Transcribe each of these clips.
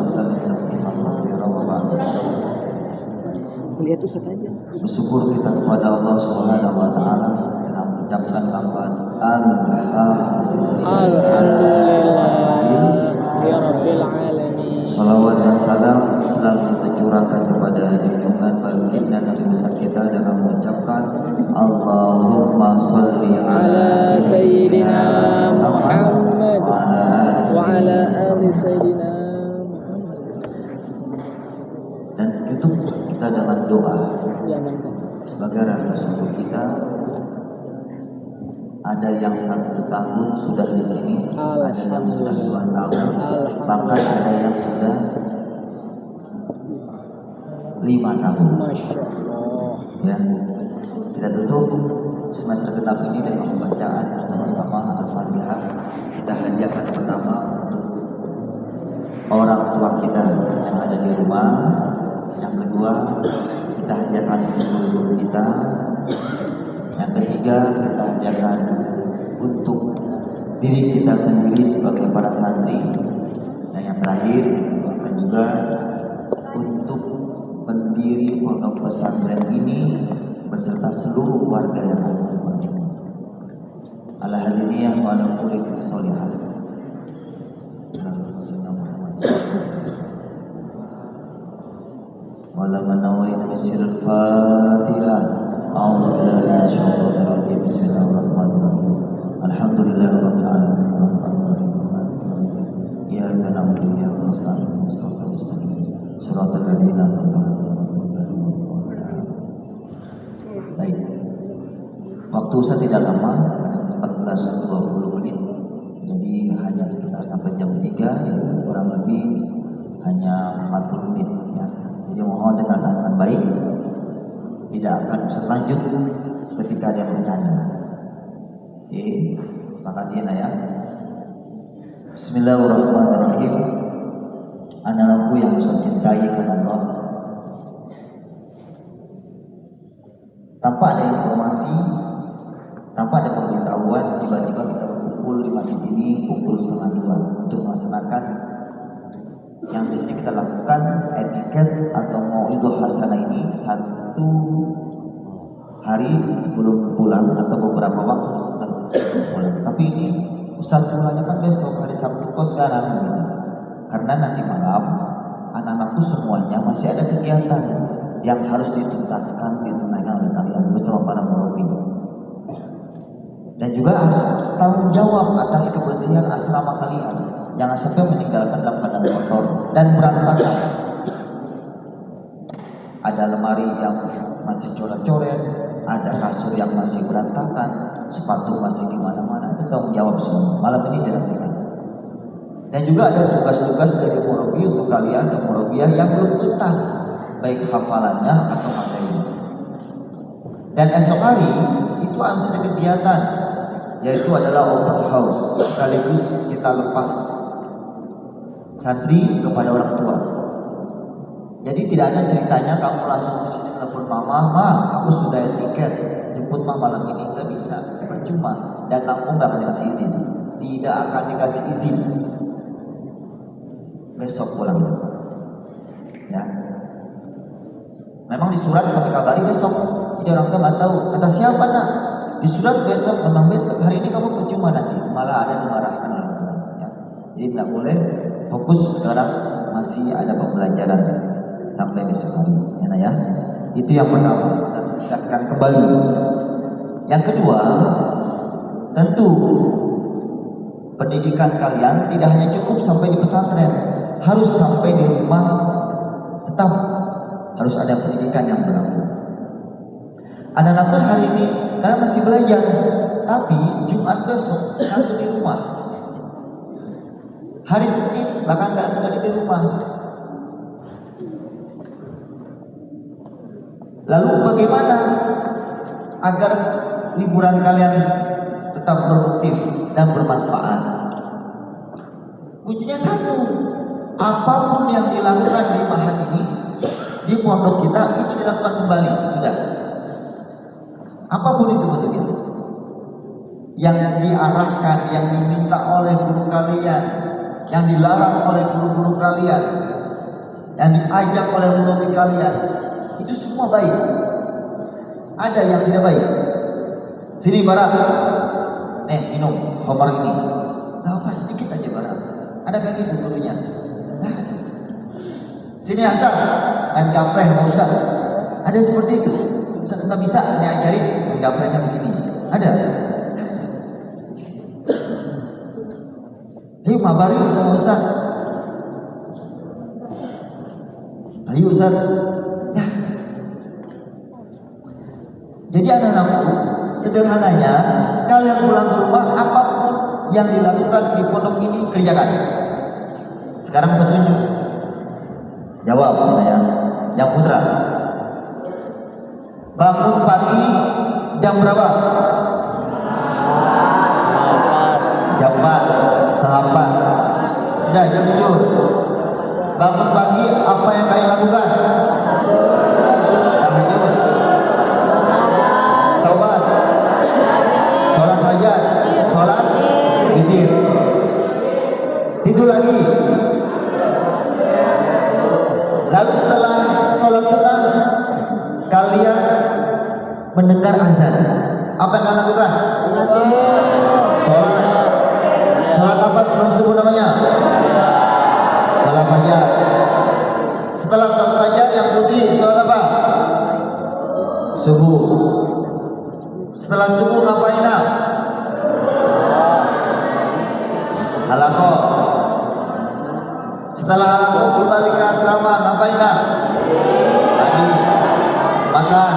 wasallam tasliman katsiran wa ba'd. Lihat Ustaz aja. Bersyukur kita kepada Allah Subhanahu wa taala dengan mengucapkan lafaz alhamdulillah Ya Rabbil Alamin. Salawat dan salam selalu tercurahkan kepada junjungan baginda Nabi besar kita dengan mengucapkan Allahumma sholli Ala Sayyidina Muhammad wa ala ali Sayyidina Muhammad. Dan tutup kita dengan doa Jangan kan. sebagai rasa syukur kita. Ada yang 1 tahun sudah di sini, ada yang sudah 2 tahun, bahkan ada yang sudah 5 tahun. Masya Allah. Ya, kita tutup semester genap ini dengan pembacaan bersama-sama Al-Fatihah. Kita hadiahkan pertama untuk orang tua kita yang ada di rumah. Yang kedua, kita hadiahkan untuk guru kita. Yang ketiga, kita hadiahkan untuk diri kita sendiri sebagai para santri. Dan yang terakhir, kita doakan juga untuk pendiri pondok pesantren ini beserta seluruh warga yang ada di pondok ini. Ala hadiniyah wa ala kulli sholihan. Wala manawain bisirul Fatihah. A'udzu billahi minasy syaithanir rajim. Bismillahirrahmanirrahim. Alhamdulillahirabbil alamin. Iyyaka na'budu wa iyyaka nasta'in. Shiratal mustaqim. Shiratal ladzina an'amta 'alaihim. Baik. Waktu saya tidak lama, 14-20 menit. Jadi hanya sekitar sampai jam 3, yaitu kurang lebih hanya 40 menit ya. Jadi mohon dengan baik, tidak akan bisa lanjut ketika dia bertanya. Oke, sepakat ya. Bismillahirrahmanirrahim. Anak-anakku yang saya cintai karena Allah. Tanpa ada informasi, tanpa ada pemberitahuan, tiba-tiba kita berkumpul di masjid ini pukul 1:30 untuk melaksanakan yang biasanya kita lakukan etiket atau mau'izah hasanah ini 1 hari sebelum pulang atau beberapa waktu setelah pulang. Tapi ini Ustaz mulanya kan besok hari Sabtu kok sekarang gitu. Karena nanti malam anak-anakku semuanya masih ada kegiatan yang harus dituntaskan, ditunaikan oleh kalian bersama para murabi. Dan juga harus tanggung jawab atas kebersihan asrama kalian. Jangan sampai meninggalkan dalam keadaan kotor dan berantakan. Ada lemari yang masih coret-coret, ada kasur yang masih berantakan, sepatu masih di mana-mana. Itu tanggung jawab semua. Malam ini dirapikan. Dan juga ada tugas-tugas dari murabi untuk kalian dan murabiah yang belum tuntas, baik hafalannya atau materinya. Dan esok hari itu harus ada kegiatan, yaitu adalah open house, sekaligus kita lepas santri kepada orang tua. Jadi tidak ada ceritanya kamu langsung ke sini telepon mama, aku sudah tiket, jemput mama malam ini, nggak bisa, percuma. Datang pun nggak akan dikasih izin, tidak akan dikasih izin. Besok pulang, ya. Memang di surat kami kabari besok, jadi orang tua nggak tahu. Kata siapa nak? Di surat besok, memang besok. Hari ini kamu percuma nanti, malah ada dimarahkan oleh orang tua. Ya. Jadi tidak boleh. Fokus sekarang masih ada pembelajaran sampai besok hari, ya. Itu yang pertama, kita tegaskan kembali. Yang kedua, tentu pendidikan kalian tidak hanya cukup sampai di pesantren, harus sampai di rumah. Tetap harus ada pendidikan yang berlaku. Anak-anak hari ini karena masih belajar, tapi Jumat besok harus di rumah. Hari Senin bahkan tidak sudah di rumah. Lalu bagaimana agar liburan kalian tetap produktif dan bermanfaat? Kuncinya satu, apapun yang dilakukan di Mahat ini, di pondok kita itu dilakukan kembali, sudah. Apapun itu bentuknya, yang diarahkan, yang diminta oleh guru kalian, yang dilarang oleh guru-guru kalian, yang diajak oleh murabbi kalian, itu semua baik. Ada yang tidak baik. Sini Barat, nih minum khamar ini. Gak apa, sedikit aja Barat. Adakah gitu gurunya? Nah, sini Hasan, main gapleh nggak usah. Ada seperti itu. Ustaz nggak bisa, saya ajarin main gaplehnya begini. Ada. Yuk mabar yuk sama Ustaz. Ayo Ustaz. Ya. Jadi anak-anakku, sederhananya kalian pulang ke rumah, apapun yang dilakukan di pondok ini kerjakan. Sekarang saya tunjuk. Jawab ya, yang putra. Bangun pagi jam berapa? Jam 4, setengah 4. Sudah jam 7. Bangun pagi apa yang kalian lakukan? Tahajud, taubat, sholat fajar, sholat witir. Tidur lagi. Lalu setelah sholat sunnah, kalian mendengar azan. Apa yang kalian lakukan? Sholat. Sholat apa sebelum subuh namanya? Sholat fajar. Setelah sholat fajar yang putih, sholat apa? Subuh. Setelah subuh ngapain? Halaqah. Setelah halaqah kembali ke asrama, ngapain? Mandi. Makan.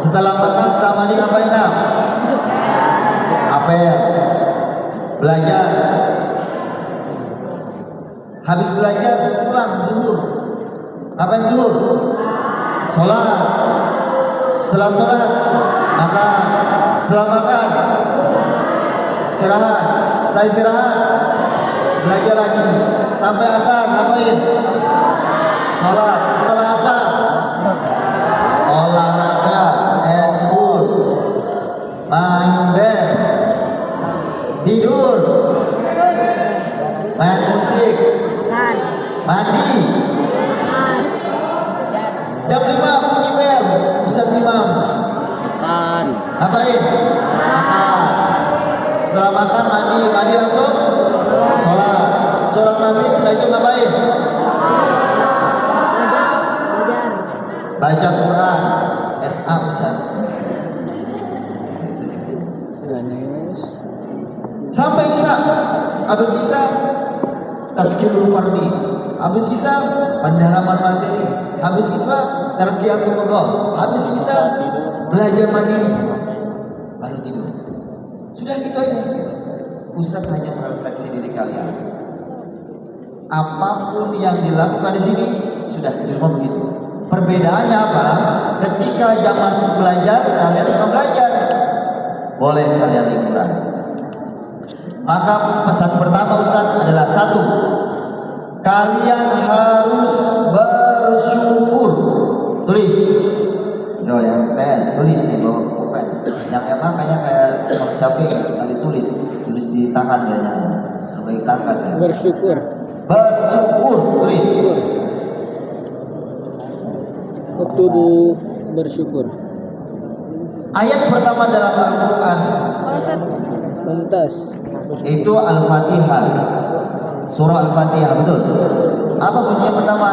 Setelah makan, setelah mandi ngapain? Apel. Belajar. Habis belajar pulang zuhur. Ngapain zuhur? Sholat. Setelah sholat makan. Setelah makan istirahat. Setelah istirahat belajar lagi sampai asar. Ngapain? Sholat. Setelah asar olahraga, eskul, main band, tidur, main musik, mandi. Jam 5 bunyi bel, Ustaz Imam. Ngapain? Makan. Setelah makan mandi langsung sholat. Sholat maghrib setelah itu ngapain? Baca Quran. SA Ustaz. Ganes. Sampai Isya. Habis Isya tazkirul fardi. Habis Isya pendalaman materi. Habis Isya tarbiyatul qadha. Habis Isya belajar mandiri. Baru tidur. Sudah gitu aja. Ustaz hanya merefleksi diri kalian. Apapun yang dilakukan di sini sudah di rumah begitu. Perbedaannya apa? Ketika jam masuk belajar, kalian bisa belajar. Boleh kalian liburan. Maka pesan pertama Ustaz adalah satu, kalian harus bersyukur. Tulis. Yo yang tes tulis nih bawa pulpen. Yang emang kayak Imam Syafi'i kali tulis di tangan kayaknya. Baik sangka saya. Bersyukur. Bersyukur tulis. Uktubu bersyukur. Ayat pertama dalam Al-Quran Mumtaz. itu Al-Fatihah. Surah Al-Fatihah, betul. Apa bunyinya pertama?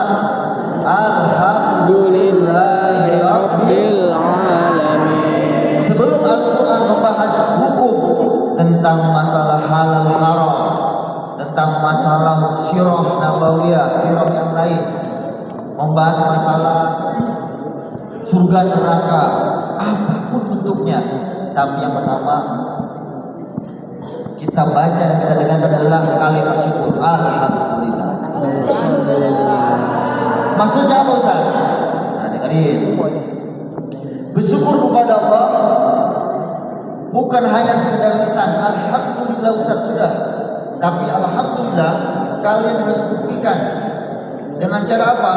Alhamdulillahi Rabbil Alamin. Sebelum Al-Quran membahas hukum tentang masalah halal haram, tentang masalah sirah nabawiyah, sirah yang lain, membahas masalah surga neraka, apapun bentuknya. Tapi yang pertama kita baca dan kita dengarkan adalah kalimat syukur. Alhamdulillah. Maksudnya apa Ustaz? Nah, dengerin. Bersyukur kepada Allah bukan hanya sekedar lisan. Alhamdulillah Ustaz sudah. Tapi alhamdulillah kalian harus buktikan. Dengan cara apa?